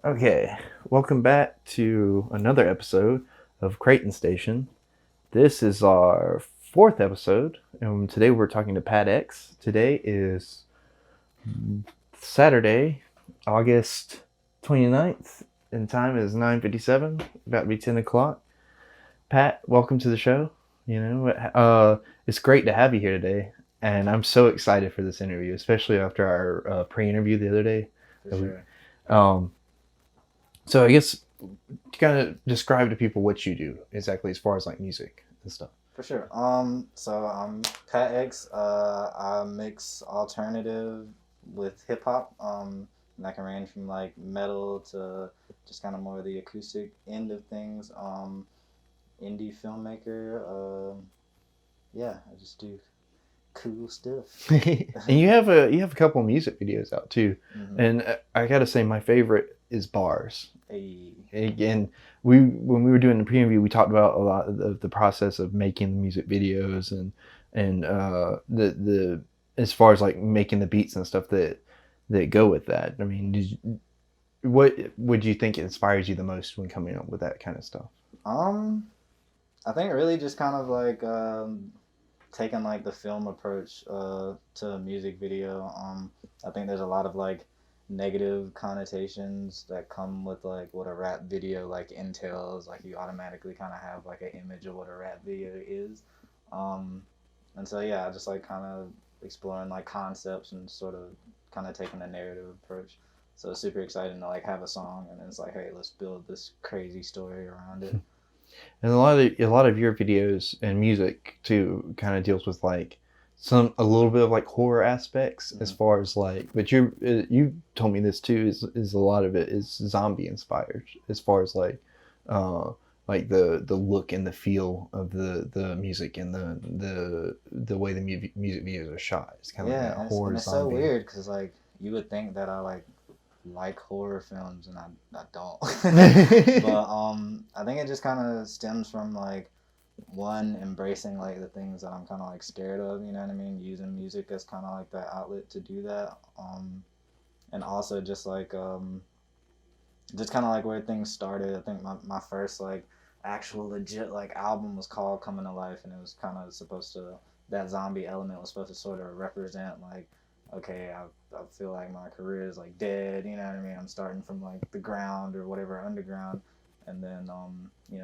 Okay, welcome back to another episode of CreightonStation. This is our fourth episode, and today we're talking to Patx. Today is Saturday, August 29th, and time is 9:57, about to be 10 o'clock. Pat, welcome to the show. It's great to have you here today, and I'm so excited for this interview, especially after our pre-interview the other day. For sure. Um, so I guess to kind of describe to people what you do exactly as far as like music and stuff. For sure. So I'm Patx. I mix alternative with hip hop. And that can range from like metal to just kind of more the acoustic end of things. Indie filmmaker. Yeah, I just do cool stuff. And you have a couple of music videos out too, hmm and I gotta say my favorite is Bars. Hey. Again, when we were doing the pre-interview, we talked about a lot of the process of making the music videos and the as far as like making the beats and stuff that go with that. I mean, what would you think inspires you the most when coming up with that kind of stuff? Um, I think really just kind of like taking like the film approach to a music video. I think there's a lot of like negative connotations that come with like what a rap video like entails. Like you automatically kind of have like an image of what a rap video is. Um, and so yeah, I just like kind of exploring like concepts and sort of kind of taking a narrative approach. So it's super exciting to like have a song and then it's like, hey, let's build this crazy story around it. And a lot of your videos and music too kind of deals with like a little bit of like horror aspects as hmm far as like, but you told me this too is a lot of it is zombie inspired as far as uh like the look and the feel of the music and the way the music videos are shot. It's kind of like Yeah, that and horror it's so zombie. weird because like you would think that I like horror films and I don't. But I think it just kind of stems from like one embracing like the things that I'm kind of like scared of, you know what I mean? Using music as kind of like that outlet to do that. And also just kind of like where things started. I think my first like actual legit like album was called Coming to Life, and it was kind of supposed to, that zombie element was supposed to sort of represent like, okay, I feel like my career is like dead, you know what I mean? I'm starting from like the ground or whatever underground, and then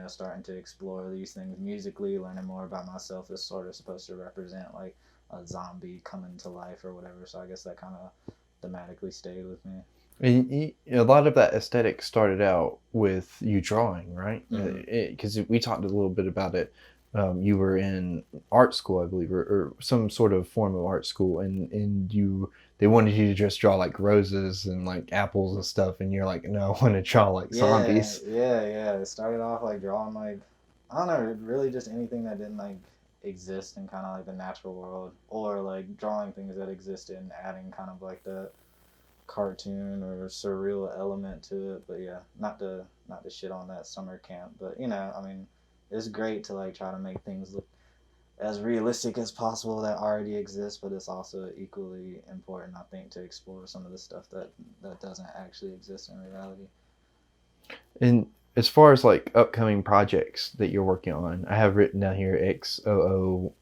starting to explore these things musically, learning more about myself is sort of supposed to represent like a zombie coming to life or whatever. So I guess that kind of thematically stayed with me. And a lot of that aesthetic started out with you drawing, right? Mm-hmm. Because we talked a little bit about it. You were in art school, I believe, or some sort of form of art school, and they wanted you to just draw like roses and like apples and stuff, and you're like, no, I want to draw like Yeah, zombies. yeah, yeah. It started off like drawing like, I don't know, really just anything that didn't like exist in kind of like the natural world, or like drawing things that existed and adding kind of like the cartoon or surreal element to it. But yeah, not to shit on that summer camp, but I mean, it's great to like try to make things look as realistic as possible that already exists, but it's also equally important, I think, to explore some of the stuff that doesn't actually exist in reality. And as far as like upcoming projects that you're working on, I have written down here X001.exe.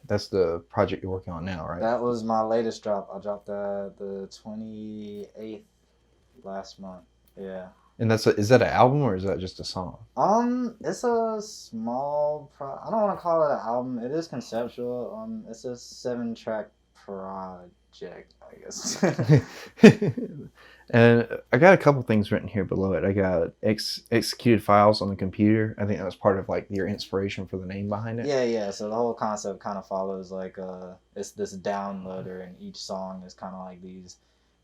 That's the project you're working on now, right? That was my latest drop. I dropped that the 28th last month. Yeah. And is that an album or is that just a song? It's a small I don't want to call it an album. It is conceptual. It's a 7-track project, I guess. And I got a couple things written here below it. I got executed files on the computer. I think that was part of like your inspiration for the name behind it. Yeah, yeah. So the whole concept kind of follows like it's this downloader, and each song is kind of like these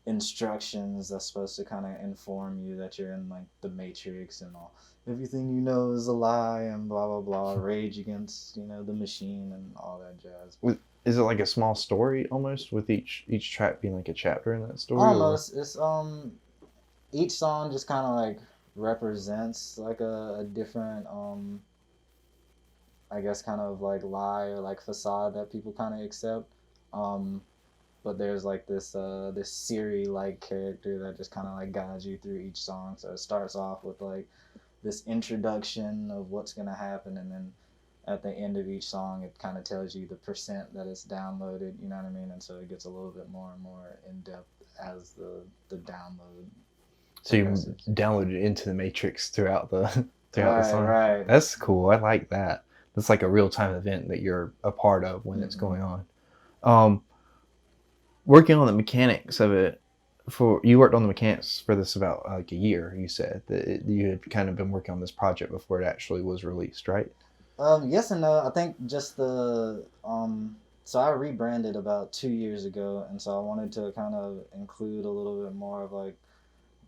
instructions that's supposed to kind of inform you that you're in like the matrix and all, everything you know is a lie and blah blah blah, rage against the machine and all that jazz. Is it like a small story almost with each track being like a chapter in that story, or Almost. It's each song just kind of like represents like a different I guess kind of like lie or like facade that people kind of accept. um but there's like this Siri like character that just kind of like guides you through each song. So it starts off with like this introduction of what's gonna happen, and then at the end of each song, it kind of tells you the percent that it's downloaded. You know what I mean? And so it gets a little bit more and more in depth as the download So you progresses. download it into the matrix throughout the throughout the Right, song. right. That's cool. I like that. That's like a real time event that you're a part of when it's Mm-hmm. going on. Um, Working on the mechanics of it, for you worked on the mechanics for this about like a year. You said that you had kind of been working on this project before it actually was released, right? Yes and no. I think just so I rebranded about 2 years ago, and so I wanted to kind of include a little bit more of like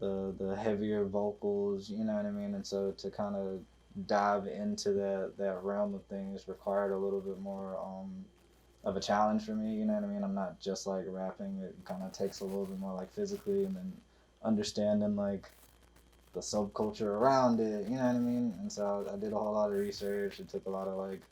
the heavier vocals, you know what I mean? And so to kind of dive into that realm of things required a little bit more of a challenge for me, you know what I mean? I'm not just like rapping. It kind of takes a little bit more like physically and then understanding like the subculture around it, you know what I mean? And so I did a whole lot of research. It took a lot of like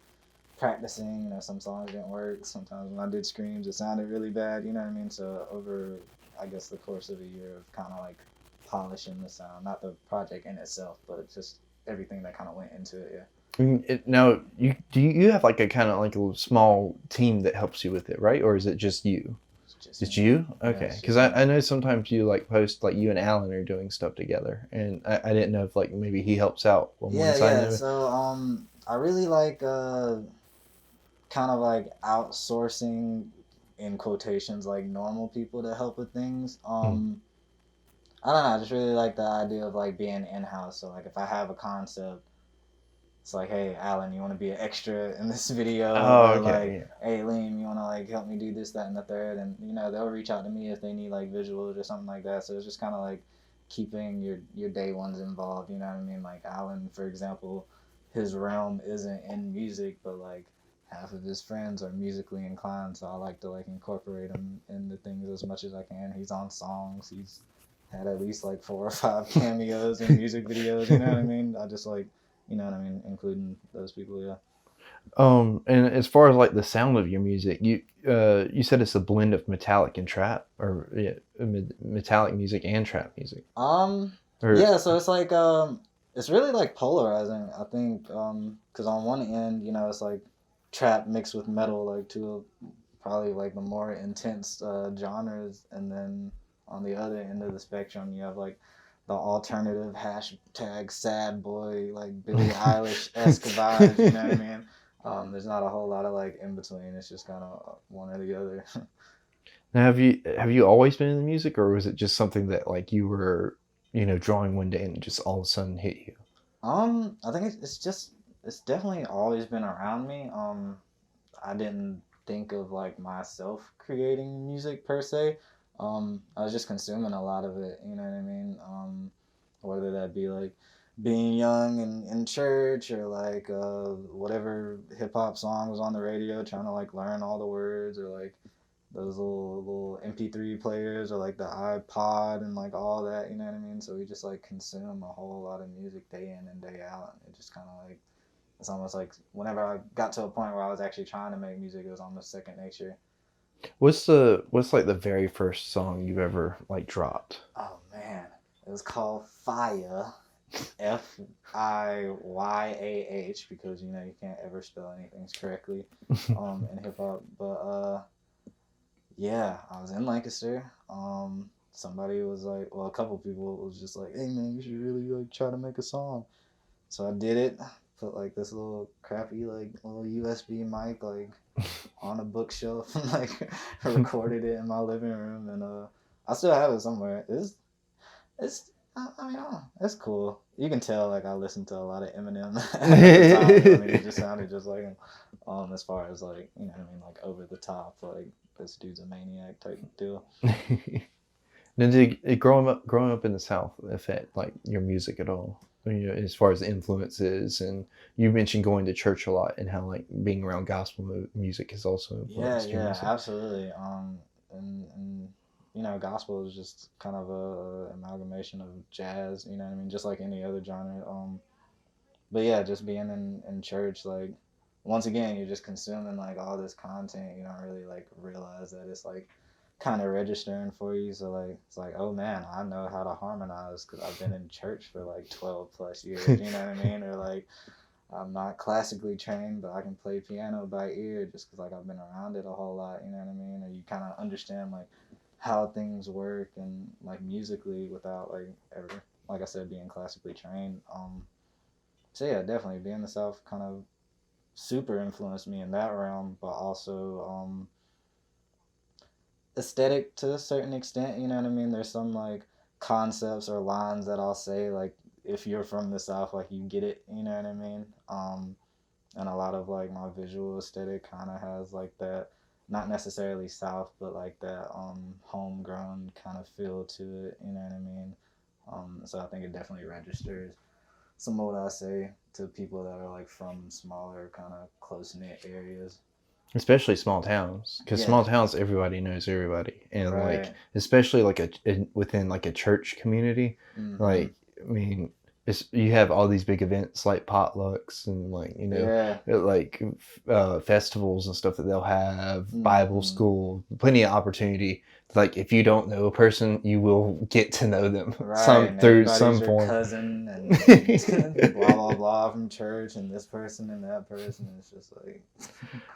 practicing. You know, some songs didn't work. Sometimes when I did screams, it sounded really bad. You know what I mean? So over, I guess, the course of a year of kind of like polishing the sound, not the project in itself, but just everything that kind of went into it. Yeah. Now, you have like a kind of like a little small team that helps you with it, right? Or is it just you? It's just Just me. you? Yeah, Okay. it's Because just me. I know sometimes you like post like you and Alan are doing stuff together, and I didn't know if like maybe he helps out on one Yeah, side yeah. of it. So I really like kind of like outsourcing in quotations like normal people to help with things. Mm. I don't know. I just really like the idea of like being in house. So like if I have a concept, it's like, hey, Alan, you want to be an extra in this video, Oh, or like, okay, hey, Liam, you want to like help me do this, that, and the third, and you know they'll reach out to me if they need like visuals or something like that. So it's just kind of like keeping your day ones involved. You know what I mean? Like Alan, for example, his realm isn't in music, but like half of his friends are musically inclined, so I like to like incorporate him into things as much as I can. He's on songs. He's had at least like 4 or 5 cameos in music videos. You know what I yeah. mean? I just like you know what I mean, including those people. Yeah. And as far as like the sound of your music, you said it's a blend of metallic and trap, or yeah, metallic music and trap music, Um. or Yeah. So it's like it's really like polarizing. I think because on one end, you know, it's like trap mixed with metal, like two of probably like the more intense genres, and then on the other end of the spectrum, you have like the alternative hashtag sad boy, like Billie Eilish esque vibes. You know what I mean? There's not a whole lot of like in between. It's just kind of one or the other. now have you always been in the music, or was it just something that like you were drawing one day and it just all of a sudden hit you? I think it's just it's definitely always been around me. I didn't think of like myself creating music per se. I was just consuming a lot of it. You know what I mean? Whether that be like being young and in church or like whatever hip hop song was on the radio, trying to like learn all the words, or like those little MP3 players or like the iPod and like all that, you know what I mean? So we just like consume a whole lot of music day in and day out. And it just kind of like, it's almost like whenever I got to a point where I was actually trying to make music, it was almost second nature. What's like the very first song you've ever like dropped? Oh man, it was called Fire, Fiyah, because you know you can't ever spell anything correctly in hip hop. But yeah, I was in Lancaster. Somebody was like, well, a couple people was just like, "Hey man, you should really like try to make a song." So I did it. Put like this little crappy like little USB mic like on a bookshelf and like recorded it in my living room, and I still have it somewhere. It's I mean, it's cool. You can tell like I listened to a lot of Eminem at the time. I mean, it just sounded just like him. As far as like you know, what I mean, like over the top, like this dude's a maniac type deal. Now, did growing up in the South affect like your music at all? As far as influences, and you mentioned going to church a lot, and how like being around gospel music has also Yeah, influenced your yeah, music. absolutely. And you know, gospel is just kind of a amalgamation of jazz. You know what I mean? Just like any other genre. But yeah, just being in church, like once again, you're just consuming like all this content. You don't really like realize that it's like kind of registering for you. So like it's like, oh man, I know how to harmonize because I've been in church for like 12 plus years. You know what I mean? Or like I'm not classically trained, but I can play piano by ear just because like I've been around it a whole lot. You know what I mean? Or you kind of understand like how things work and like musically without like ever, like I said, being classically trained. So yeah, definitely being in the South kind of super influenced me in that realm, but also aesthetic to a certain extent. You know what I mean? There's some like concepts or lines that I'll say like if you're from the South, like you get it. You know what I mean? And a lot of like my visual aesthetic kind of has like that, not necessarily South, but like that homegrown kind of feel to it. You know what I mean? So I think it definitely registers some of what I say to people that are like from smaller kind of close knit areas. Especially small towns, because Yeah, small towns everybody knows everybody, and like right. especially like within like a church community, Mm-hmm. like I mean, you have all these big events like potlucks and like Yeah. like festivals and stuff that they'll have, Bible Mm-hmm. school, plenty of opportunity. Like if you don't know a person, you will get to know them Right, some and through everybody's some your form. cousin and blah blah blah from church and this person and that person. It's just like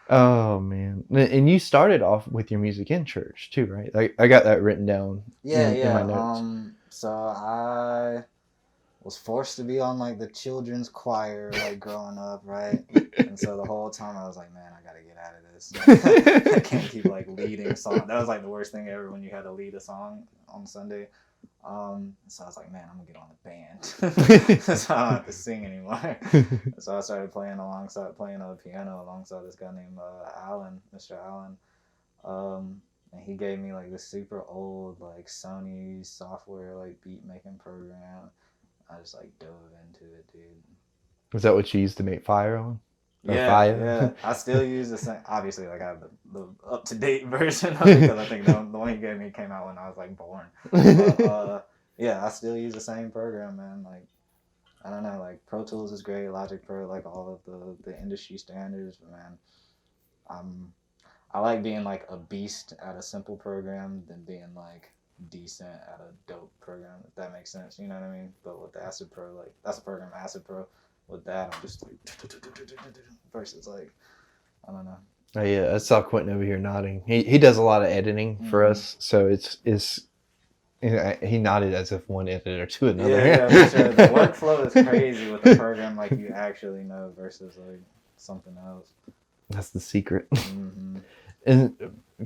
Oh man! And you started off with your music in church too, right? I got that written down yeah, in my yeah. notes. So I was forced to be on like the children's choir like growing up, right? And so the whole time I was like, man, I gotta get out of this. Like, I can't keep like leading song. That was like the worst thing ever when you had to lead a song on Sunday. So I was like, man, I'm gonna get on the band. So I don't have to sing anymore. So I started playing on the piano alongside this guy named Alan, Mr. Allen. And he gave me like this super old like Sony software like beat making program. I just like dove into it, dude. Was that what you used to make fire on, or Yeah, fire? yeah. I still use the same. Obviously, like I have the up to date version of it because I think the one he gave me came out when I was like born. But yeah, I still use the same program, man. Like I don't know, like Pro Tools is great, Logic Pro, like all of the industry standards. But man, I'm I like being like a beast at a simple program than being like decent at a dope program. If that makes sense, you know what I mean? But with the Acid Pro, like that's a program, Acid Pro. With that, I'm just like versus like I don't know. Oh yeah, I saw Quentin over here nodding. He does a lot of editing for Mm-hmm. us, so it's he nodded as if one editor to Yeah, another. yeah, for sure. The workflow is crazy with a program like you actually know versus like something else. That's the secret. Mm-hmm. And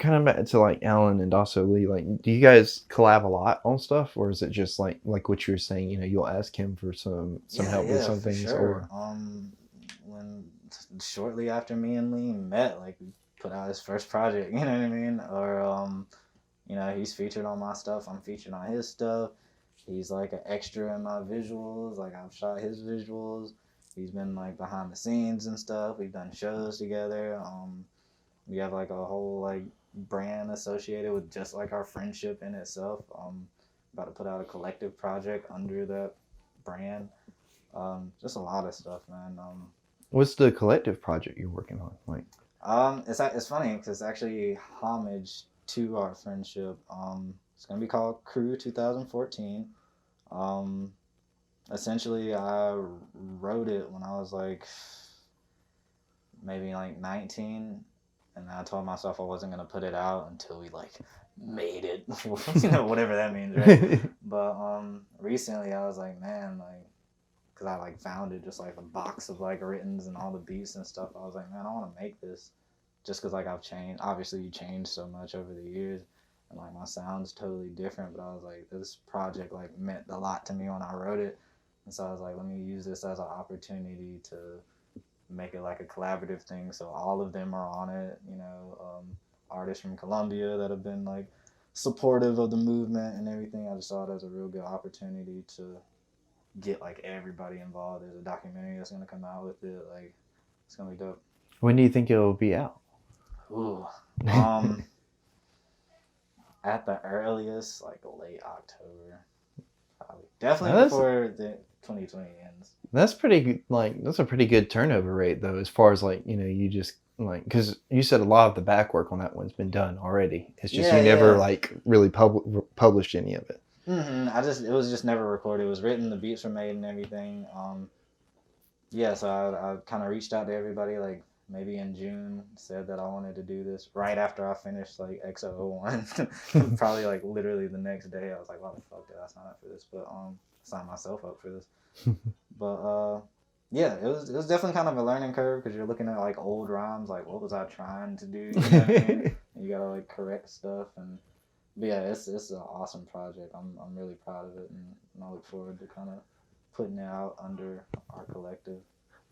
kind of back to like Alan and also Lee, like, do you guys collab a lot on stuff, or is it just like what you were saying? You'll ask him for some Yeah, help with yeah, some for things, sure. or When shortly after me and Lee met, like we put out his first project, you know what I mean? Or he's featured on my stuff. I'm featured on his stuff. He's like an extra in my visuals. Like I've shot his visuals. He's been like behind the scenes and stuff. We've done shows together. We have like a whole like brand associated with just like our friendship in itself. About to put out a collective project under that brand. Just a lot of stuff, man. what's the collective project you're working on? Like, It's funny because it's actually homage to our friendship. It's gonna be called Crew 2014. Um, Essentially, I wrote it when I was like maybe like 19, and I told myself I wasn't gonna put it out until we like made it, whatever that means, right? But recently I was like, man, like because I like found it just like a box of like writtens and all the beats and stuff. I was like, man, I want to make this, just because like I've changed. Obviously, you changed so much over the years, and like my sound's totally different. But I was like, this project like meant a lot to me when I wrote it, and so I was like, let me use this as an opportunity to make it like a collaborative thing. So all of them are on it. Artists from Colombia that have been like supportive of the movement and everything. I just saw it as a real good opportunity to get like everybody involved. There's a documentary that's gonna come out with it. Like it's gonna be dope. when do you think it'll be out? Ooh. Um at the earliest, like late October. Probably. Definitely That's before the 2020 ends. that's pretty good. Like that's a pretty good turnover rate though, as far as like you just like, because you said a lot of the back work on that one's been done already. It's just Yeah, you never yeah. like really published any of it. It was just never recorded. It was written, the beats were made and everything. Yeah, so I kind of reached out to everybody like maybe in June, said that I wanted to do this right after I finished like XO1. Probably like literally the next day, I was like, why the fuck did I sign up for this? But sign myself up for this. But yeah, it was definitely kind of a learning curve because you're looking at like old rhymes, like what was I trying to do? You know what I mean? And you gotta like correct stuff and. But yeah, it's an awesome project. I'm really proud of it, and I look forward to kind of putting it out under our collective.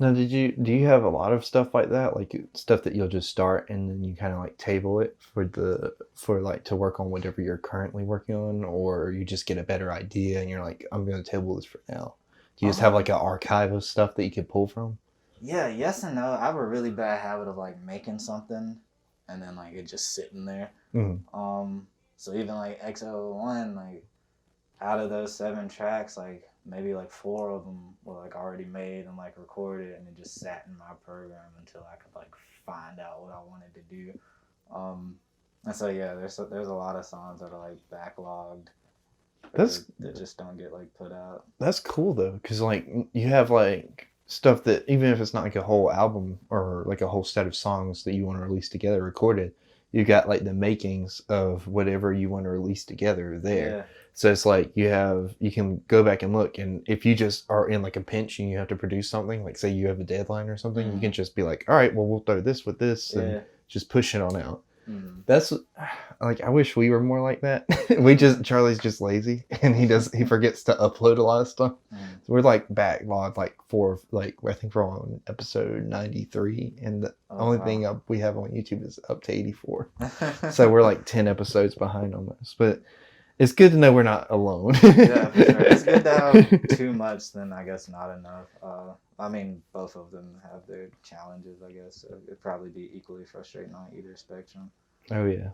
Now, do you have a lot of stuff like that, like stuff that you'll just start and then you kind of like table it for like to work on whatever you're currently working on, or you just get a better idea and you're like, I'm going to table this for now. Do you just have like Um, an archive of stuff that you could pull from? yeah, yes and no. I have a really bad habit of like making something, and then like it just sitting there. Mm. Um, so even like XO1, like out of those 7 tracks, like maybe like 4 of them were like already made and like recorded, and it just sat in my program until I could like find out what I wanted to do. Um, and so yeah, there's a lot of songs that are like backlogged or That's that just don't get like put out. that's cool though, because like you have like stuff that even if it's not like a whole album or like a whole set of songs that you want to release together recorded, you got like the makings of whatever you want to release together there. Yeah. So it's like you can go back and look, and if you just are in like a pinch and you have to produce something, like say you have a deadline or something, you Mm-hmm. can just be like, all right, well we'll throw this with this and Yeah. just push it on out. Mm-hmm. That's like I wish we were more like that. We just Charlie's just lazy and he forgets to upload a lot of stuff. Mm-hmm. So we're like backlogged like like I think we're on episode 93 and the Oh only wow. thing we have on YouTube is up to 84. So we're like 10 episodes behind on this. But it's good to know we're not alone. Yeah, for sure. It's good to have too much than I guess not enough. I mean, both of them have their challenges. I guess so it'd probably be equally frustrating on either spectrum. Oh yeah.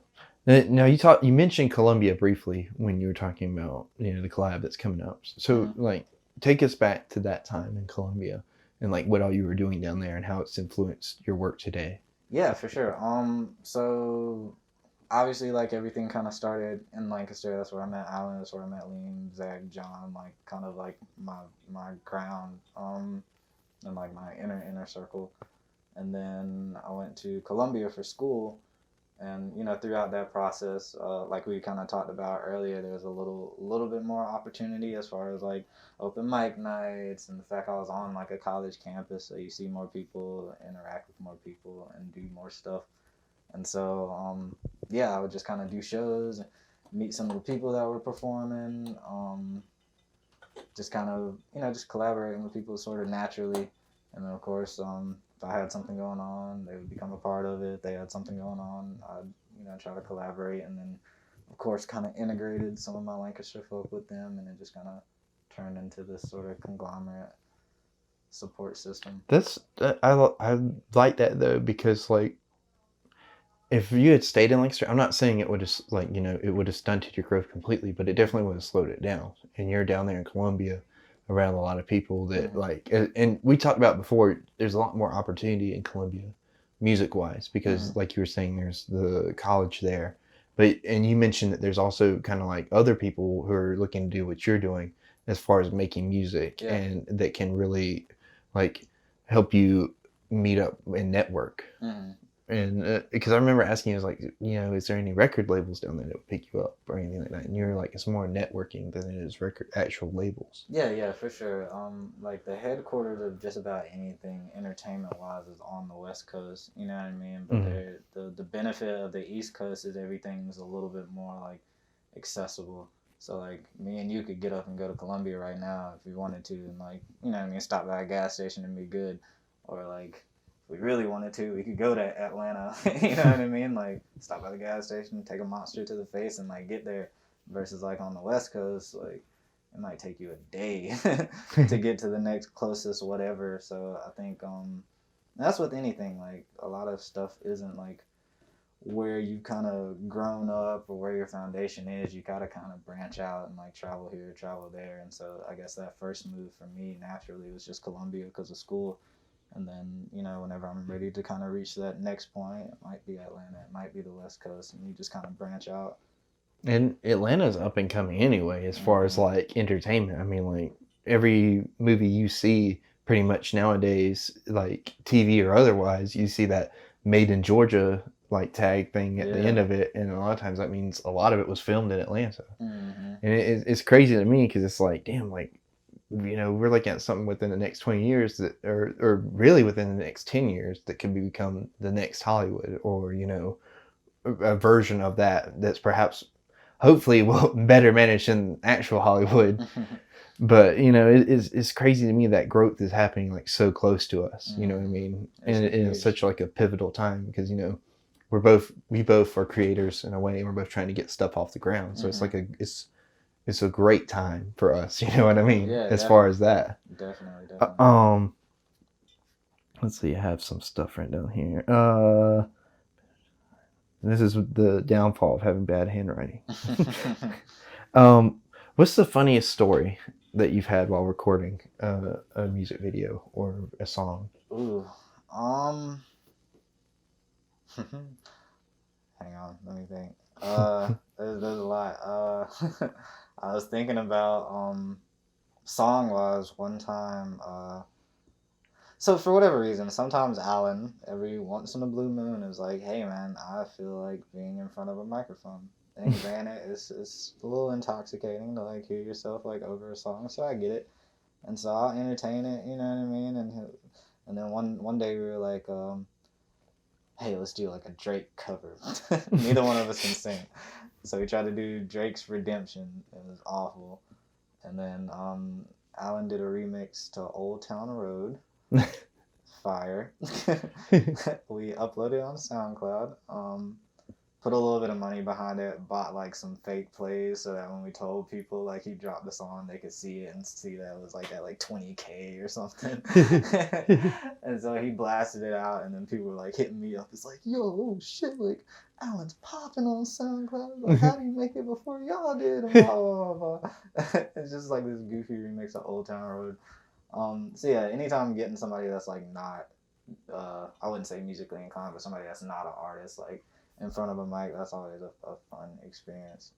Now you mentioned Colombia briefly when you were talking about the collab that's coming up. So Mm-hmm. like take us back to that time in Colombia and like what all you were doing down there and how it's influenced your work today. Yeah, for sure. So obviously, like everything kind of started in Lancaster. That's where I met Alan. That's where I met Liam, Zach, John. Like kind of like my ground. And like my inner circle. And then I went to Columbia for school. And throughout that process, like we kind of talked about earlier, there's a little bit more opportunity as far as like open mic nights and the fact I was on like a college campus, so you see more people, interact with more people, and do more stuff. And so, yeah, I would just kind of do shows, meet some of the people that were performing, just kind of, just collaborating with people sort of naturally. And then, of course, if I had something going on, they would become a part of it. If they had something going on, I'd, try to collaborate. And then, of course, kind of integrated some of my Lancaster folk with them, and it just kind of turned into this sort of conglomerate support system. I like that though because like if you had stayed in Lancaster, I'm not saying it would have like it would have stunted your growth completely, but it definitely would have slowed it down. And you're down there in Colombia around a lot of people that Mm-hmm. like, and we talked about before. There's a lot more opportunity in Colombia, music wise, Mm-hmm. because like you were saying, there's the college there, and you mentioned that there's also kind of like other people who are looking to do what you're doing as far as making music, Yeah. and that can really like help you meet up and network. Mm-hmm. And because I remember asking you, I was like, is there any record labels down there that would pick you up or anything like that? And you're like, it's more networking than it is record actual labels. Yeah, yeah, for sure. Like the headquarters of just about anything entertainment wise is on the West Coast. You know what I mean? But Mm-hmm. the benefit of the East Coast is everything's a little bit more like accessible. So like me and you could get up and go to Columbia right now if we wanted to, and like what I mean, stop by a gas station and be good, or like if we really wanted to, we could go to Atlanta. You know what I mean? Like stop by the gas station, take a monster to the face, and like get there. Versus like on the West Coast, like it might take you a day to get to the next closest whatever. So I think that's with anything. Like a lot of stuff isn't like where you kind of grown up or where your foundation is. You gotta kind of branch out and like travel here, travel there. And so I guess that first move for me naturally was just Columbia because of school. And then, whenever I'm ready to kind of reach that next point, it might be Atlanta, it might be the West Coast, and you just kind of branch out. And Atlanta's up and coming anyway, as far as Mm-hmm. like entertainment. I mean, like every movie you see pretty much nowadays, like TV or otherwise, you see that made in Georgia like tag thing at the end Yeah. of it. And a lot of times that means a lot of it was filmed in Atlanta. Mm-hmm. And it's crazy to me because it's like, damn, like, we're looking at something within the next 20 years that, or really within the next 10 years that could become the next Hollywood, or, a version of that that's perhaps hopefully will better managed than actual Hollywood. But it's crazy to me that growth is happening like so close to us. You know what I Mm-hmm. mean? It's And it's huge. such like a pivotal time because we both are creators in a way, and we're both trying to get stuff off the ground. So it's Mm-hmm. like it's a great time for us. You know what I mean? Yeah, As far as definitely. that. Definitely, Uh, definitely. um, let's see. I have some stuff right down here. This is the downfall of having bad handwriting. What's the funniest story that you've had while recording a music video or a song? Ooh. Um. Hang on. Let me think. There's a lot. I was thinking about song wise one time. So for whatever reason, sometimes Alan, every once in a blue moon, is like, "Hey man, I feel like being in front of a microphone." And granted, it's a little intoxicating to like hear yourself like over a song, so I get it. And so I'll entertain it, you know what I mean? And then one day we were like, "Hey, let's do like a Drake cover." Neither one of us can sing, so we tried to do Drake's Redemption. It was awful. And then Alan did a remix to Old Town Road. Fire. We uploaded on SoundCloud. Put a little bit of money behind it. Bought like some fake plays so that when we told people like he dropped the song, they could see it and see that it was like at like 20K or something. And so he blasted it out, and then people were like hitting me up. It's like, yo, oh shit, like Alan's popping on SoundCloud. Like, how do you make it before y'all did? And blah blah blah. Blah. It's just like this goofy remix of Old Town Road. So yeah, anytime getting somebody that's like not, I wouldn't say musically inclined, but somebody that's not an artist, like in front of a mic, that's always a fun experience.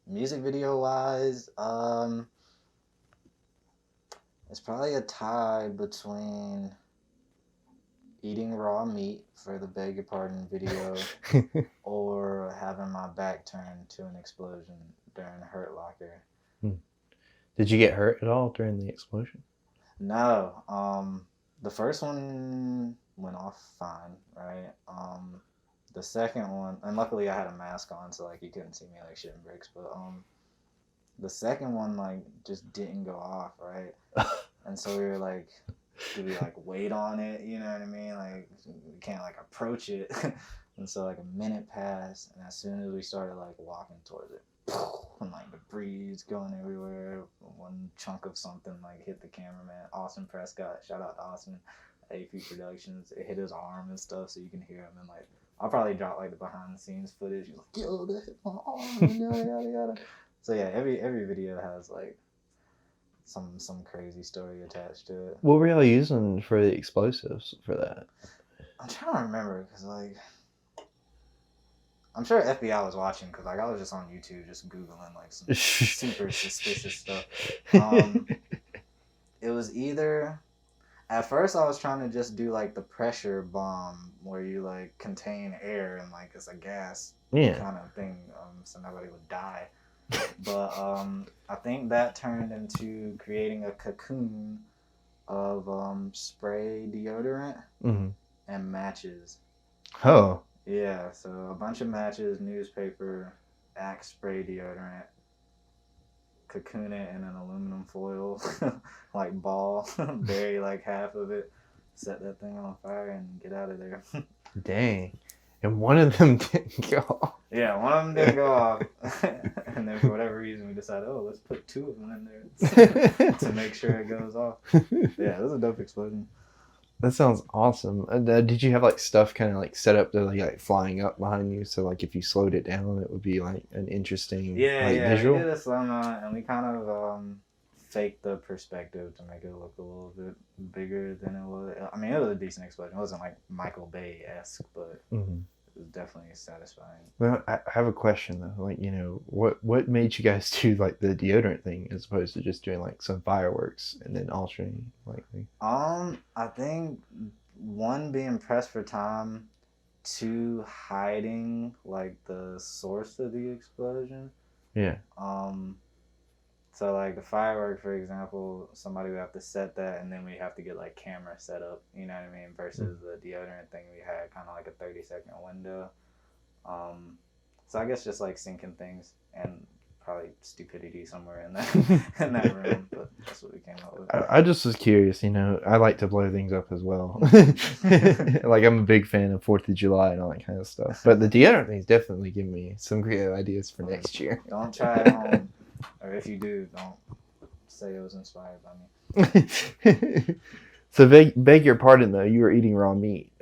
Music video wise, it's probably a tie between eating raw meat for the Beg Your Pardon video or having my back turned to an explosion during Hurt Locker. Did you get hurt at all during the explosion? No, the first one went off fine, right? The second one, and luckily I had a mask on, so like you couldn't see me like shitting bricks. But the second one like just didn't go off, right? And so we were like, do we like wait on it? You know what I mean? Like we can't like approach it. And so like a minute passed, and as soon as we started like walking towards it, and like debris going everywhere. One chunk of something like hit the cameraman, Austin Prescott. Shout out to Austin, AP Productions. It hit his arm and stuff, so you can hear him. And like, I'll probably drop like the behind the scenes footage. He's like, "Yo, that hit my arm," and yada yada yada. So yeah, every video has like some crazy story attached to it. What were y'all using for the explosives for that? I'm trying to remember because like I'm sure FBI was watching because like I was just on YouTube just googling like some super suspicious stuff. It was either at first I was trying to just do like the pressure bomb where you like contain air and like it's a gas Yeah. kind of thing, so nobody would die. But I think that turned into creating a cocoon of spray deodorant Mm-hmm. and matches. Oh. Yeah, so a bunch of matches, newspaper, Axe spray deodorant, cocoon it in an aluminum foil, like ball, bury like half of it, set that thing on fire, and get out of there. Dang. And one of them didn't go. Yeah, one of them didn't go off, and then for whatever reason we decided, oh, let's put two of them in there to make sure it goes off. Yeah, it was a dope explosion. That sounds awesome. Did you have like stuff kind of like set up to like flying up behind you, so like if you slowed it down, it would be like an interesting Yeah, like yeah, we did visual? a slow mo, and we kind of fake the perspective to make it look a little bit bigger than it was. I mean, it was a decent explosion. It wasn't like Michael Bay-esque, but Mm-hmm. it was definitely satisfying. Well, I have a question though. Like, what made you guys do like the deodorant thing as opposed to just doing like some fireworks and then alternating like? I think one, being pressed for time, two, hiding like the source of the explosion. Yeah. So like the firework, for example, somebody would have to set that, and then we have to get like camera set up. You know what I mean? Versus the deodorant thing, we had kind of like a 30-second window. Um, so I guess just like syncing things and probably stupidity somewhere in that in that room, but that's what we came up with. I just was curious. I like to blow things up as well. Like I'm a big fan of 4th of July and all that kind of stuff. But the deodorant thing's definitely giving me some creative ideas for next year. Don't try it at home, or if you do, don't say it was inspired by me. So beg your pardon though, you were eating raw meat.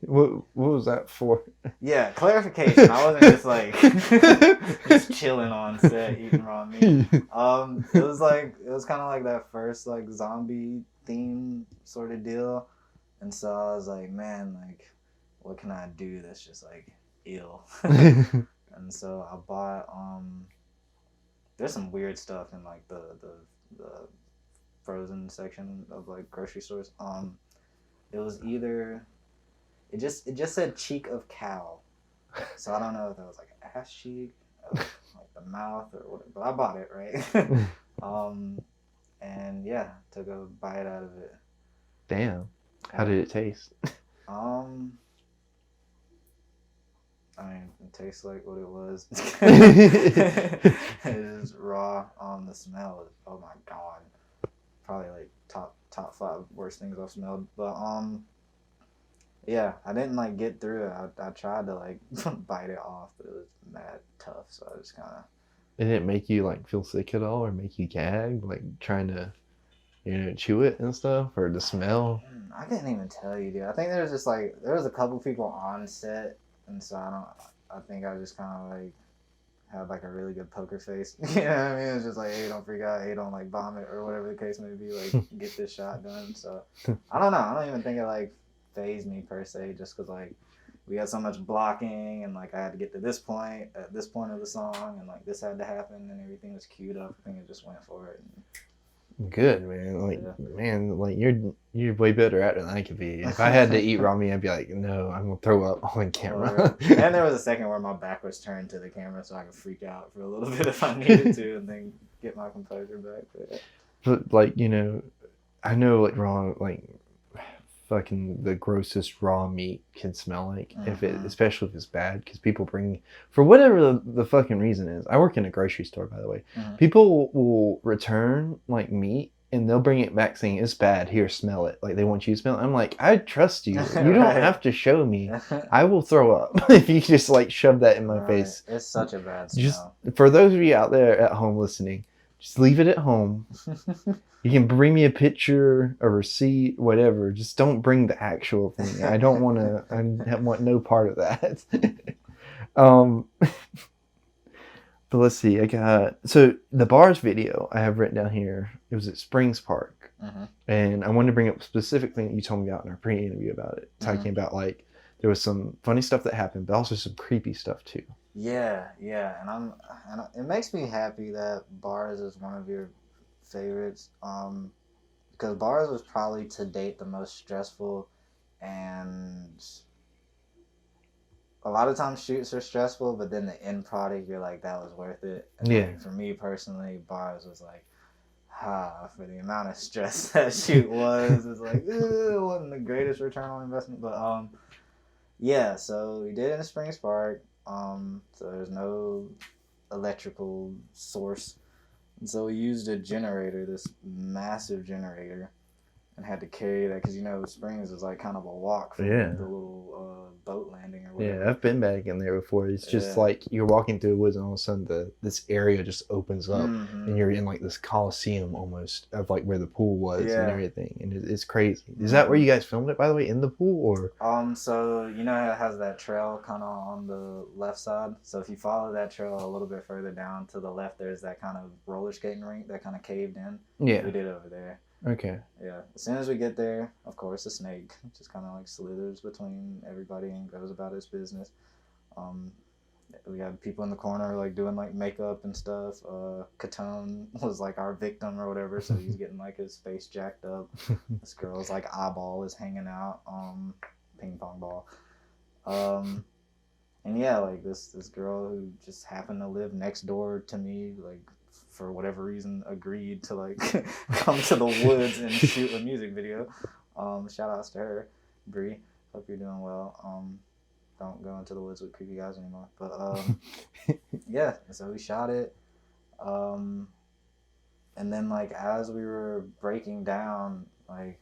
What was that for? Yeah, clarification. I wasn't just like just chilling on set eating raw meat. It was kind of like that first like zombie theme sort of deal, and so I was like, man, like, what can I do that's just like ill? And so I bought there's some weird stuff in like the frozen section of like grocery stores. It was either it just said cheek of cow, so I don't know if it was like an ass cheek, like the mouth or whatever. But I bought it, right? And yeah, took a bite out of it. Damn, how did it taste? I mean, it tastes like what it was. It is raw. The smell is, oh my god, probably like top 5 worst things I've smelled. But yeah, I didn't like get through it. I tried to like bite it off, but it was mad tough. So I just kind of. Did it make you like feel sick at all, or make you gag, like trying to, chew it and stuff, or the smell? I couldn't even tell you, dude. I think there was a couple people on set, and so I think I just kind of like had like a really good poker face. You know what I mean? It's just like, hey, don't freak out, hey, don't like vomit or whatever the case may be. Like, get this shot done. So I don't know. I don't even think it like phased me per se, just because like we had so much blocking, and like I had to get to this point at this point of the song, and like this had to happen, and everything was queued up. I think it just went for it. Good, man. Like you're way better at it than I could be. If I had to eat raw meat, I'd be like, no, I'm gonna throw up on camera. And there was a second where my back was turned to the camera, so I could freak out for a little bit if I needed to, and then get my composure back. But like I know like raw fucking the grossest raw meat can smell like, especially if it's bad, because people bring, for whatever the fucking reason is. I work in a grocery store, by the way. People will return like meat and they'll bring it back saying it's bad, here, smell it, like they want you to smell it. I'm like, I trust you, you don't have to show me. I will throw up if you just like shove that in my face. It's such a bad smell. Just for those of you out there at home listening, just leave it at home. You can bring me a picture, a receipt, whatever. Just don't bring the actual thing. I don't want to. I want no part of that. But let's see. I got the bars video I have written down here. It was at Springs Park, and I wanted to bring up a specific thing that you told me about in our pre-interview about it, talking about like there was some funny stuff that happened, but also some creepy stuff too. Yeah, and it makes me happy that bars is one of your favorites, because bars was probably to date the most stressful, and a lot of times shoots are stressful, but then the end product, you're like, that was worth it. And like, for me personally, bars was like, for the amount of stress that shoot was, it's like, it wasn't the greatest return on investment, but yeah, so we did it in Springs Park. So there's no electrical source. And so we used a generator, this massive generator, and had to carry that because Springs is like kind of a walk from the little boat landing or Yeah, whatever. I've been back in there before. It's just Yeah. like you're walking through the woods and all of a sudden this area just opens up and Mm-hmm. you're in like this coliseum almost of like where the pool was and Yeah. everything. And it's crazy. Is that where Mm-hmm. you guys filmed it, by the way, in the pool or? So you know how it has that trail kind of on the left side. So if you follow that trail a little bit further down to the left, there's that kind of roller skating rink that kind of caved in. Yeah. We did over there. Okay. Yeah. As soon as we get there, of course, a snake just kind of like slithers between everybody and goes about its business. Um, we had people in the corner like doing like makeup and stuff. Katone was like our victim or whatever, so he's getting like his face jacked up. This girl's like eyeball is hanging out. Ping pong ball. Um, and yeah, like this girl who just happened to live next door to me, like for whatever reason, agreed to like come to the woods and shoot a music video. Shout outs to her, Bree. Hope you're doing well. Don't go into the woods with creepy guys anymore. But yeah, so we shot it. Um, and then like as we were breaking down, like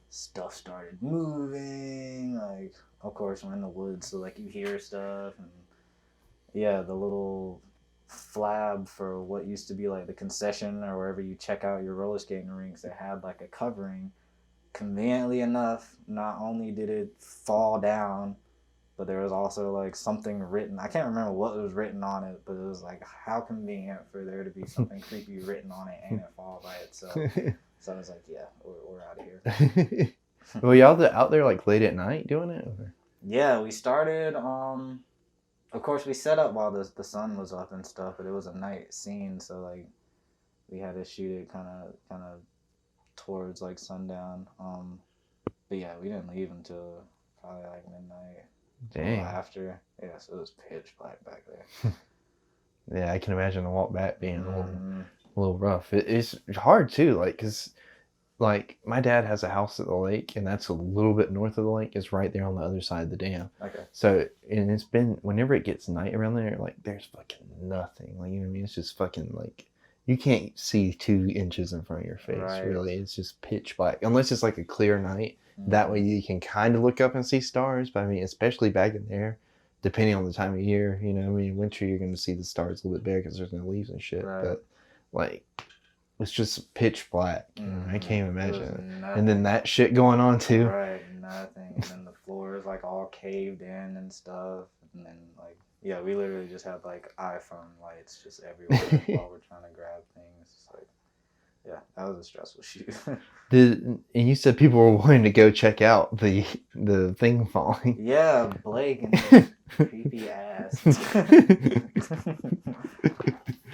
stuff started moving. Like of course we're in the woods, so like you hear stuff and yeah, the little flab for what used to be like the concession or wherever you check out your roller skating rinks, it had like a covering. Conveniently enough, not only did it fall down, but there was also like something written. I can't remember what was written on it, but it was like how convenient for there to be something creepy written on it and it fall by itself. So I was like, yeah, we're out of here. Were y'all out there like late at night doing it? Or? Yeah, we started. Of course, we set up while the sun was up and stuff, but it was a night scene, so like we had to shoot it kind of towards like sundown. But yeah, we didn't leave until probably like midnight. Dang. After, yeah, so it was pitch black back there. Yeah, I can imagine the walk back being a little rough. It's hard too, like, cause like my dad has a house at the lake, and that's a little bit north of the lake. It's right there on the other side of the dam. Okay. So, and it's been whenever it gets night around there, like there's fucking nothing. Like you know what I mean? It's just fucking like you can't see 2 inches in front of your face. Right. Really, it's just pitch black unless it's like a clear night. That way you can kind of look up and see stars. But I mean, especially back in there, depending on the time of year, you know, I mean, winter you're going to see the stars a little bit better because there's no leaves and shit. Right. But like, it's just pitch black. I can't imagine. And then that shit going on too. Right, nothing. And then the floor is like all caved in and stuff. And then like, yeah, we literally just had like iPhone lights just everywhere while we're trying to grab things. It's like, yeah, that was a stressful shoot. And you said people were wanting to go check out the thing falling. Yeah, Blake and his creepy ass.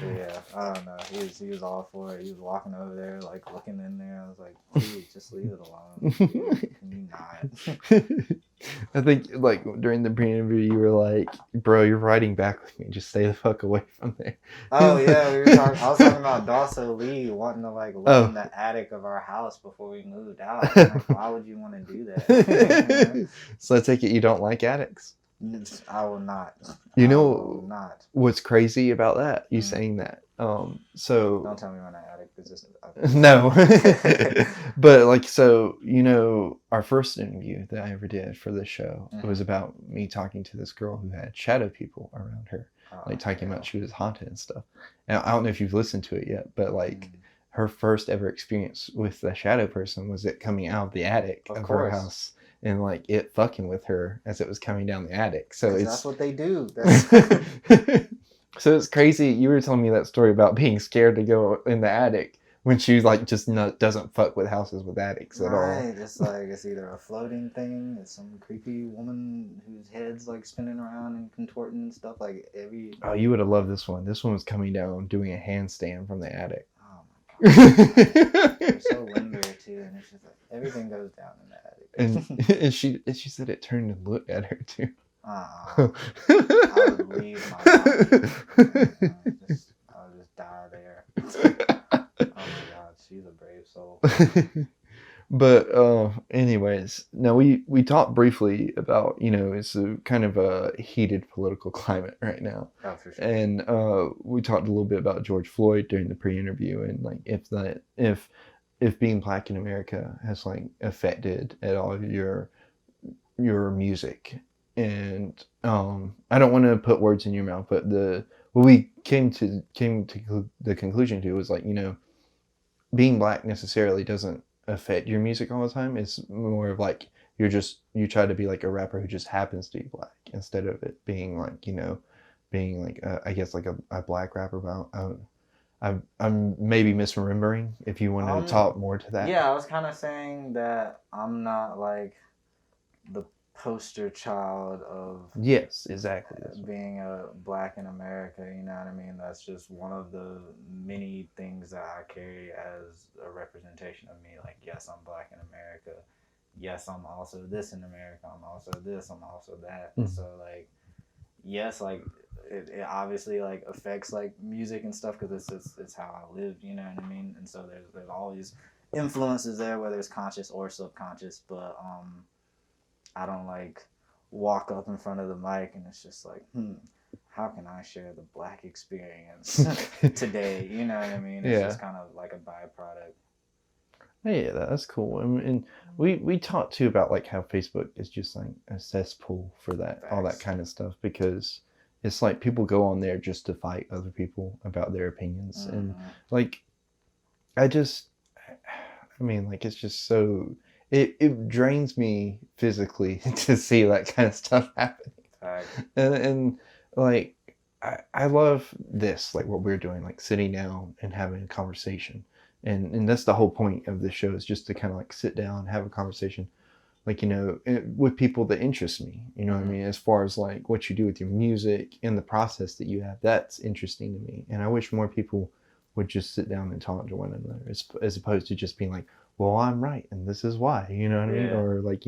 Yeah, I don't know. He was all for it. He was walking over there, like looking in there. I was like, please, just leave it alone. Dude. Can you not? I think like during the pre-interview, you were like, "Bro, you're riding back with me. Just stay the fuck away from there." Oh yeah, we were talking. I was talking about Dawson Lee wanting to like live in the attic of our house before we moved out. Like, why would you want to do that? So I take it you don't like attics. I will not. You know what's crazy about that? You saying that. So don't tell me when I attic is no. But like, so you know, our first interview that I ever did for this show was about me talking to this girl who had shadow people around her, like talking about she was haunted and stuff. And I don't know if you've listened to it yet, but like her first ever experience with the shadow person was it coming out of the attic of her house. And like it fucking with her as it was coming down the attic. So that's what they do. So it's crazy. You were telling me that story about being scared to go in the attic when she like just doesn't fuck with houses with attics at all. Right. It's like it's either a floating thing, it's some creepy woman whose head's like spinning around and contorting and stuff. Like every. Oh, you would have loved this one. This one was coming down doing a handstand from the attic. Oh my god. They're so linear too, and it's just like everything goes down in the attic. And she said it turned and looked at her too. I would leave my body. I would just die there. Oh my god, she's a brave soul. But anyways, now we talked briefly about, you know, it's a kind of a heated political climate right now. Oh, for sure. And we talked a little bit about George Floyd during the pre-interview and like if being black in America has like affected at all your music and I don't want to put words in your mouth, but what we came to the conclusion to was like, being black necessarily doesn't affect your music all the time. It's more of like you try to be like a rapper who just happens to be black instead of it being like being like I guess like a black rapper. But I'm maybe misremembering. If you want to talk more to that. Yeah, I was kind of saying that I'm not like the poster child of Yes, exactly. being a black in America. You know what I mean? That's just one of the many things that I carry as a representation of me. Like, yes, I'm black in America. Yes, I'm also this in America. I'm also this. I'm also that. Mm-hmm. So like, yes, like it obviously like affects like music and stuff because it's how I lived. You know what I mean? And so there's all these influences there, whether it's conscious or subconscious. But I don't like walk up in front of the mic and it's just like, how can I share the black experience today? You know what I mean? It's just kind of like a byproduct. Yeah, that's cool. And we talked too about like how Facebook is just like a cesspool for that, all that kind of stuff, because it's like people go on there just to fight other people about their opinions. And like, I mean, like, it's just so, it drains me physically to see that kind of stuff happening. And like, I love this, like what we're doing, like sitting down and having a conversation. And that's the whole point of this show, is just to kind of like sit down, have a conversation, like, with people that interest me, what I mean, as far as like what you do with your music and the process that you have, that's interesting to me. And I wish more people would just sit down and talk to one another, as opposed to just being like, well, I'm right and this is why, you know what I mean? Or like,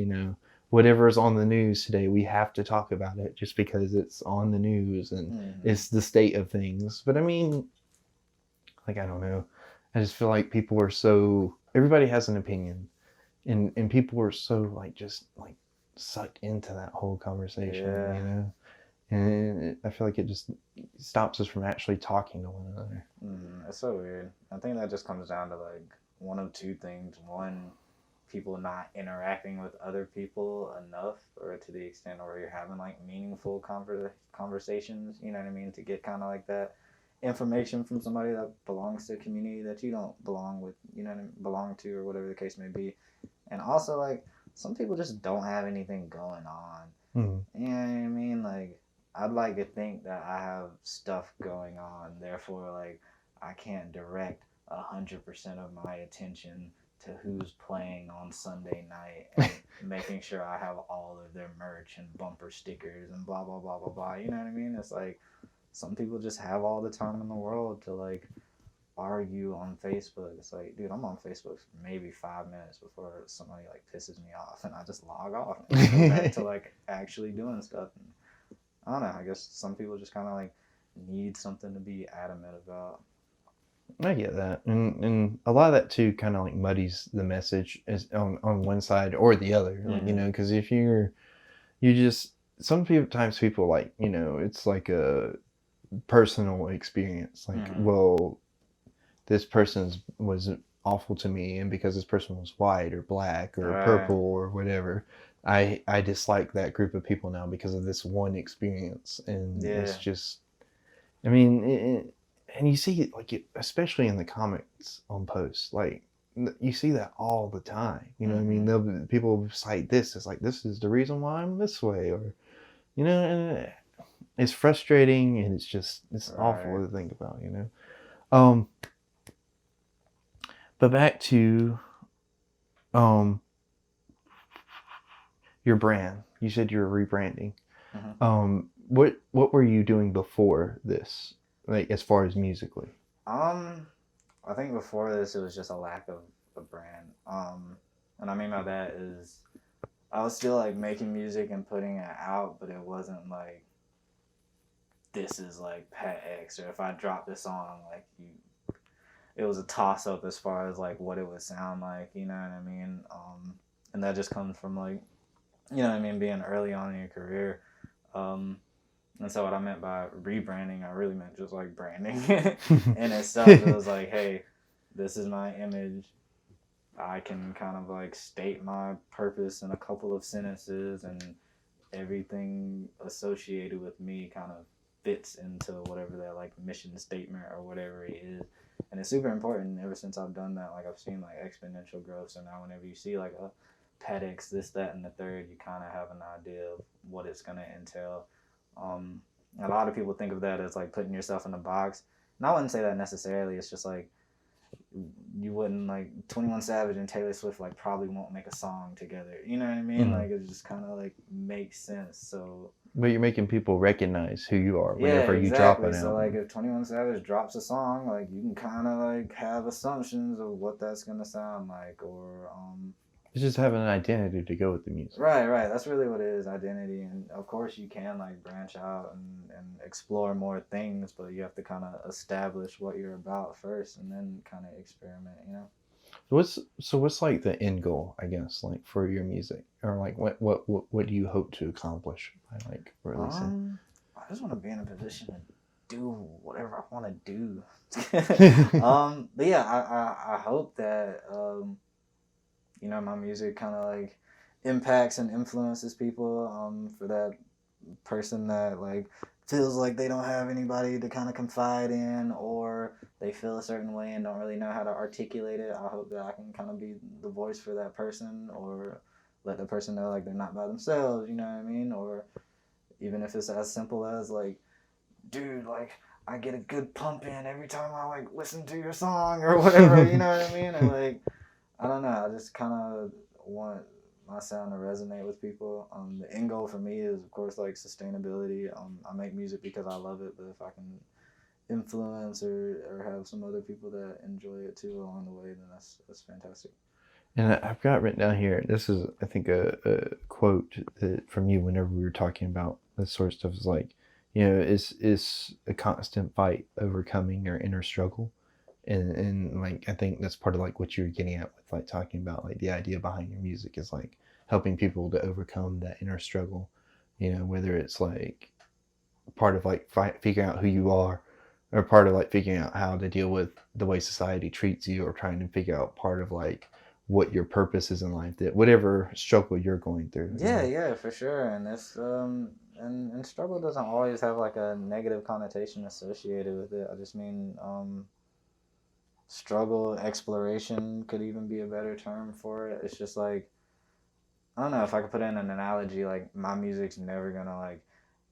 whatever's on the news today, we have to talk about it just because it's on the news and it's the state of things. But I mean, like, I don't know. I just feel like people are so, everybody has an opinion, and people are so like just like sucked into that whole conversation, and I feel like it just stops us from actually talking to one another. It's so weird. I think that just comes down to like one of two things. One, people not interacting with other people enough, or to the extent where you're having like meaningful conversations, you know what I mean, to get kind of like that information from somebody that belongs to a community that you don't belong with, you know what I mean, belong to, or whatever the case may be. And also like some people just don't have anything going on. You know what I mean? Like, I'd like to think that I have stuff going on, therefore like I can't direct 100% of my attention to who's playing on Sunday night and making sure I have all of their merch and bumper stickers and blah blah blah blah blah. You know what I mean? It's like some people just have all the time in the world to like argue on Facebook. It's like, dude, I'm on Facebook for maybe 5 minutes before somebody like pisses me off, and I just log off and go back to like actually doing stuff. And I don't know. I guess some people just kind of like need something to be adamant about. I get that, and a lot of that too kind of like muddies the message is on one side or the other, like, because if you just sometimes people like, it's like a personal experience, like, well, this person was awful to me, and because this person was white or black or purple or whatever, I dislike that group of people now because of this one experience. And it's just, I mean, and you see it like especially in the comments on posts, like you see that all the time. You know what I mean? People cite this as like, this is the reason why I'm this way, or and it's frustrating, and it's awful to think about. But back to your brand. You said you were rebranding. What were you doing before this, like as far as musically? I think before this it was just a lack of a brand. And I mean by that is I was still like making music and putting it out, but it wasn't like this is like Patx, or if I dropped a song, like it was a toss up as far as like what it would sound like, you know what I mean? And that just comes from like, you know what I mean, being early on in your career. And so what I meant by rebranding, I really meant just like branding in itself. It was like, hey, this is my image. I can kind of like state my purpose in a couple of sentences, and everything associated with me kind of fits into whatever that like mission statement or whatever it is. And it's super important. Ever since I've done that, like I've seen like exponential growth. So now whenever you see like a Patx, this, that, and the third, you kind of have an idea of what it's gonna entail. Um, a lot of people think of that as like putting yourself in a box, and I wouldn't say that necessarily. It's just like you wouldn't like 21 Savage and Taylor Swift like probably won't make a song together. You know what I mean? Mm-hmm. Like it just kind of like makes sense. So But you're making people recognize who you are yeah, whenever you drop exactly. an So like album. if 21 Savage drops a song, like you can kind of like have assumptions of what that's gonna sound like, or It's just having an identity to go with the music. right. That's really what it is, identity. And of course you can like branch out and explore more things, but you have to kind of establish what you're about first and then kind of experiment, you know? What's like the end goal, I guess, like for your music, or like what do you hope to accomplish by like releasing? I just want to be in a position to do whatever I want to do. But yeah, I hope that you know, my music kind of like impacts and influences people. For that person that like feels like they don't have anybody to kind of confide in, or they feel a certain way and don't really know how to articulate it. I hope that I can kind of be the voice for that person, or let the person know like they're not by themselves, you know what I mean? Or even if it's as simple as like, dude, like I get a good pump in every time I like listen to your song or whatever, you know what I mean? Or like, I don't know, I just kind of want my sound to resonate with people. The end goal for me is, of course, like sustainability. I make music because I love it, but if I can influence or have some other people that enjoy it too along the way, then that's fantastic. And I've got written down here. This is, I think, a quote that, from you whenever we were talking about this sort of stuff. Is like, is a constant fight overcoming your inner struggle, and like I think that's part of like what you were getting at with like talking about like the idea behind your music is like helping people to overcome that inner struggle. Whether it's like part of like figuring out who you are, or part of like figuring out how to deal with the way society treats you, or trying to figure out part of like what your purpose is in life, that whatever struggle you're going through. Yeah, for sure. And it's and struggle doesn't always have like a negative connotation associated with it. I just mean struggle, exploration could even be a better term for it. It's just like, I don't know if I could put in an analogy. Like my music's never gonna like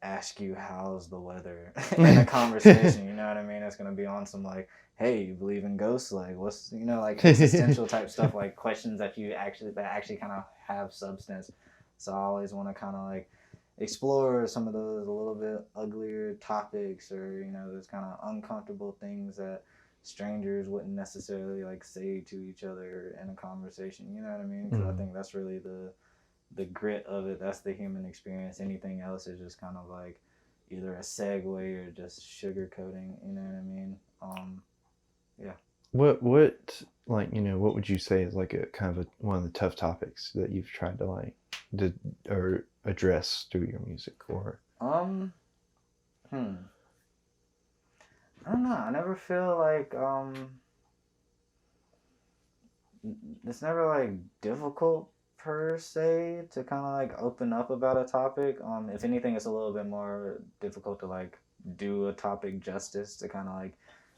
ask you how's the weather in a conversation. You know what I mean? It's gonna be on some like, hey, you believe in ghosts? Like what's, you know, like existential type stuff, like questions that actually kind of have substance. So I always want to kind of like explore some of those a little bit uglier topics, or you know, those kind of uncomfortable things that strangers wouldn't necessarily like say to each other in a conversation. You know what I mean? Because I Mm. think that's really the grit of it. That's the human experience. Anything else is just kind of like either a segue or just sugarcoating. You know what I mean? Yeah. What like what would you say is like a kind of one of the tough topics that you've tried to like to or address through your music, or Um. Hmm. I don't know. I never feel like it's never like difficult per se to kind of like open up about a topic. If anything, it's a little bit more difficult to like do a topic justice, to kind of like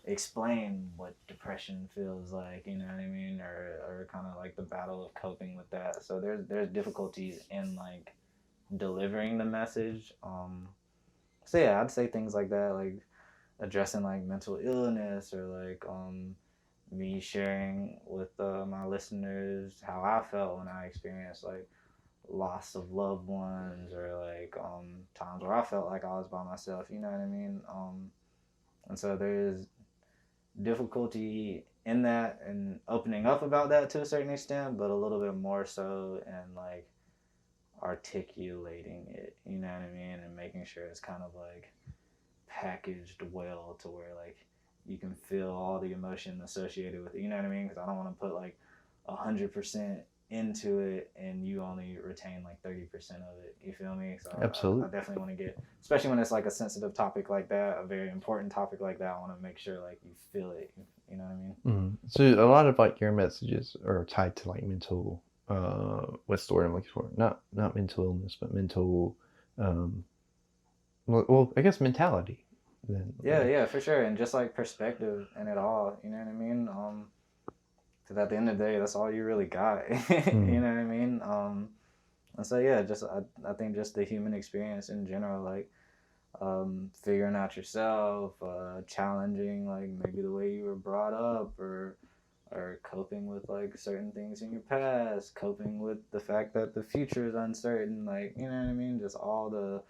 explain what depression feels like. You know what I mean? Or kind of like the battle of coping with that. So there's difficulties in like delivering the message. So yeah, I'd say things like that, like addressing like mental illness, or like me sharing with my listeners how I felt when I experienced like loss of loved ones, or like times where I felt like I was by myself. You know what I mean? And so there's difficulty in that and opening up about that to a certain extent, but a little bit more so in like articulating it. You know what I mean? And making sure it's kind of like packaged well to where like you can feel all the emotion associated with it. You know what I mean? Because I don't want to put like 100% into it and you only retain like 30% of it. You feel me? So I absolutely. definitely want to get, especially when it's like a sensitive topic like that, a very important topic like that. I want to make sure like you feel it. You know what I mean? So a lot of like your messages are tied to like mental what's the word I'm looking for, not mental illness, but mental um, well, I guess mentality. Then, Yeah, for sure, and just like perspective in it all. You know what I mean? Because at the end of the day, that's all you really got. You know what I mean? And so yeah, just I think just the human experience in general, like figuring out yourself, challenging like maybe the way you were brought up, or coping with like certain things in your past, coping with the fact that the future is uncertain, like you know what I mean, just all the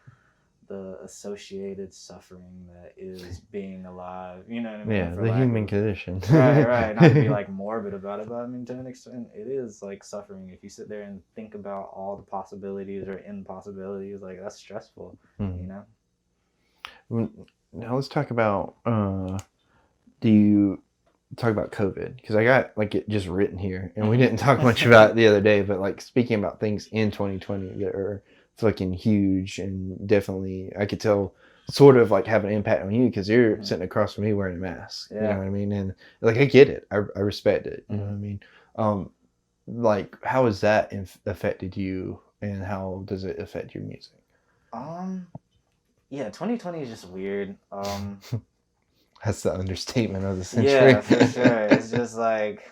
associated suffering that is being alive, you know what I mean, yeah, for the lack human of condition. right, not to be like morbid about it, but I mean to an extent it is like suffering. If you sit there and think about all the possibilities or impossibilities, like that's stressful, you know. Now let's talk about. Do you talk about COVID? Because I got like it just written here, and we didn't talk much about it the other day. But like speaking about things in 2020 that are fucking huge, and definitely I could tell sort of like have an impact on you because you're sitting across from me wearing a mask. Yeah. You know what I mean? And like I get it. I respect it. You know what I mean? Like how has that affected you, and how does it affect your music? Yeah, 2020 is just weird. That's the understatement of the Yeah, century. for sure. It's just like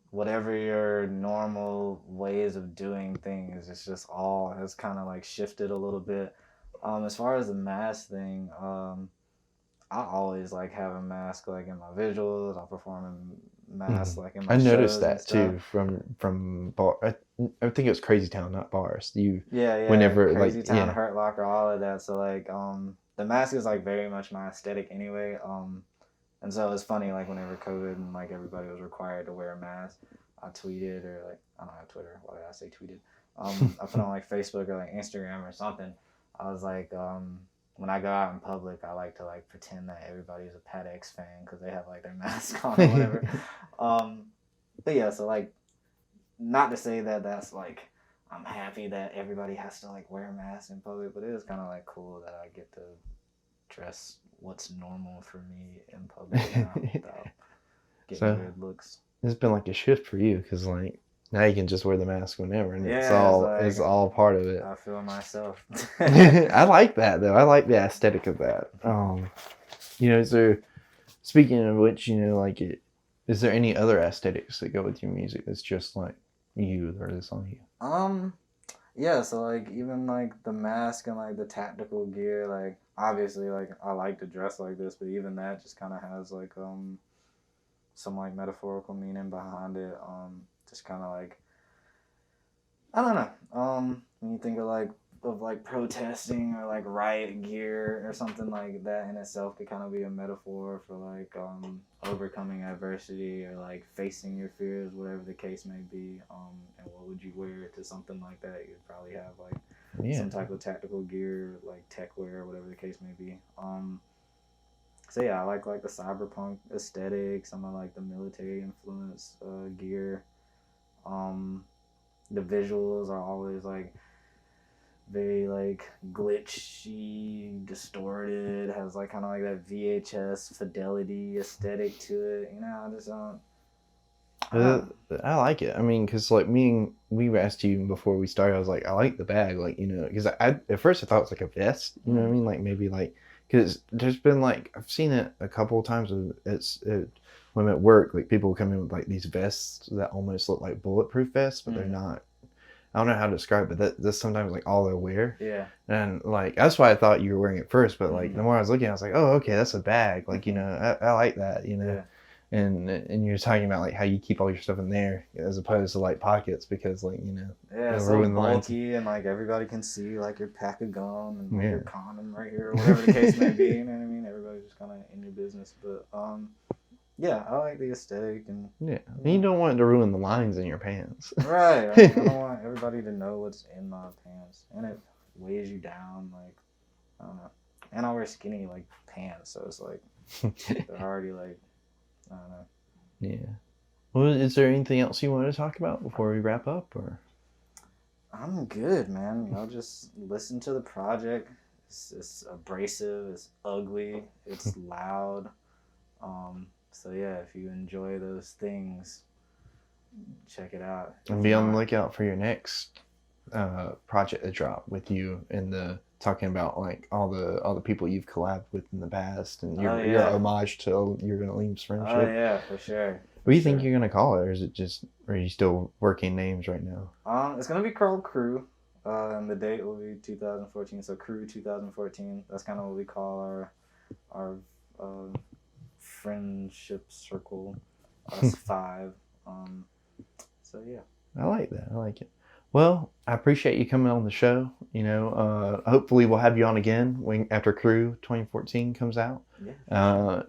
whatever your normal ways of doing things, it's just all has kind of like shifted a little bit. As far as the mask thing, I always like have a mask like in my visuals. I perform in masks like in I my noticed shows and that stuff. too from bar. I think it was Crazy Town, not bars. You Yeah, whenever like Crazy Town, yeah. Hurt Locker, all of that. So like, the mask is like very much my aesthetic anyway. And so it's funny like whenever COVID and like everybody was required to wear a mask, I tweeted or like I don't have Twitter. Why did I say tweeted? I put on like Facebook or like Instagram or something. I was like, when I go out in public, I like to like pretend that everybody's a Patx fan because they have like their mask on or whatever. um, but yeah, so like not to say that that's like I'm happy that everybody has to like wear a mask in public, but it is kind of like cool that I get to dress what's normal for me in public now without getting So weird looks. it's been like a shift for you because like now you can just wear the mask whenever, and Yeah, it's it's like all part of it. I feel myself. I like that though. I like the aesthetic of that. You know, so speaking of which, you know, like it, is there any other aesthetics that go with your music that's just like you or this on you? um, yeah, so like even like the mask and like the tactical gear, like obviously like I like to dress like this, but even that just kind of has like some like metaphorical meaning behind it. Just kind of like I don't know. When you think of like protesting or like riot gear or something like that in itself could kind of be a metaphor for like overcoming adversity or like facing your fears, whatever the case may be. And what would you wear to something like that? You'd probably have like Yeah. some type of tactical gear, like tech wear, whatever the case may be. So yeah, I like the cyberpunk aesthetic, some of like the military influence gear. Um, the visuals are always like very like glitchy, distorted, has like kind of like that VHS fidelity aesthetic to it. You know, I just don't. I Uh, don't I like it. I mean, because like we asked you before we started. I was like, I like the bag, like you know, because I at first I thought it was like a vest. You know what I mean? Like maybe like because there's been like I've seen it a couple of times. When I'm at work, like people come in with like these vests that almost look like bulletproof vests, but they're not. I don't know how to describe it. That's sometimes like all they wear. Yeah. And like that's why I thought you were wearing it first. But like the more I was looking, I was like, oh, okay, that's a bag. Like you know, I like that. You know. Yeah. And you're talking about like how you keep all your stuff in there as opposed to like pockets because like you know Yeah, it'll it's so ruin the lines. bulky and like everybody can see like your pack of gum and like Yeah. your condom right here or whatever the case may be. You know what I mean? Everybody's just kind of in your business, but yeah, I like the aesthetic and Yeah, and you don't want it to ruin the lines in your pants. right. I don't want everybody to know what's in my pants, and it weighs you down. Like I don't know, and I wear skinny like pants, so it's like they're already like I don't know. Yeah. Well, is there anything else you want to talk about before we wrap up, or? I'm good, man. Y'all just listen to the project. It's abrasive. It's ugly. It's loud. So yeah, if you enjoy those things, check it out. And If be on the not, lookout for your next project that dropped with you and the talking about like all the people you've collabed with in the past and Oh your yeah. homage to your Leem's Oh friendship. yeah, for sure. What For do you think sure. you're gonna call it, or is it just are you still working names right now? It's gonna be called Crew. And the date will be 2014. So Crew 2014. That's kind of what we call our friendship circle. Us five. Um, so yeah. I like that. I like it. Well, I appreciate you coming on the show. Hopefully we'll have you on again when after Crew 2014 comes out. Yeah, for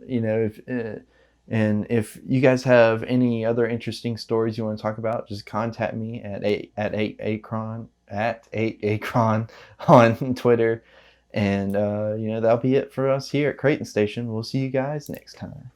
sure. If you guys have any other interesting stories you want to talk about, just contact me at 8acron at 8acron on Twitter. And that'll be it for us here at Creighton Station. We'll see you guys next time.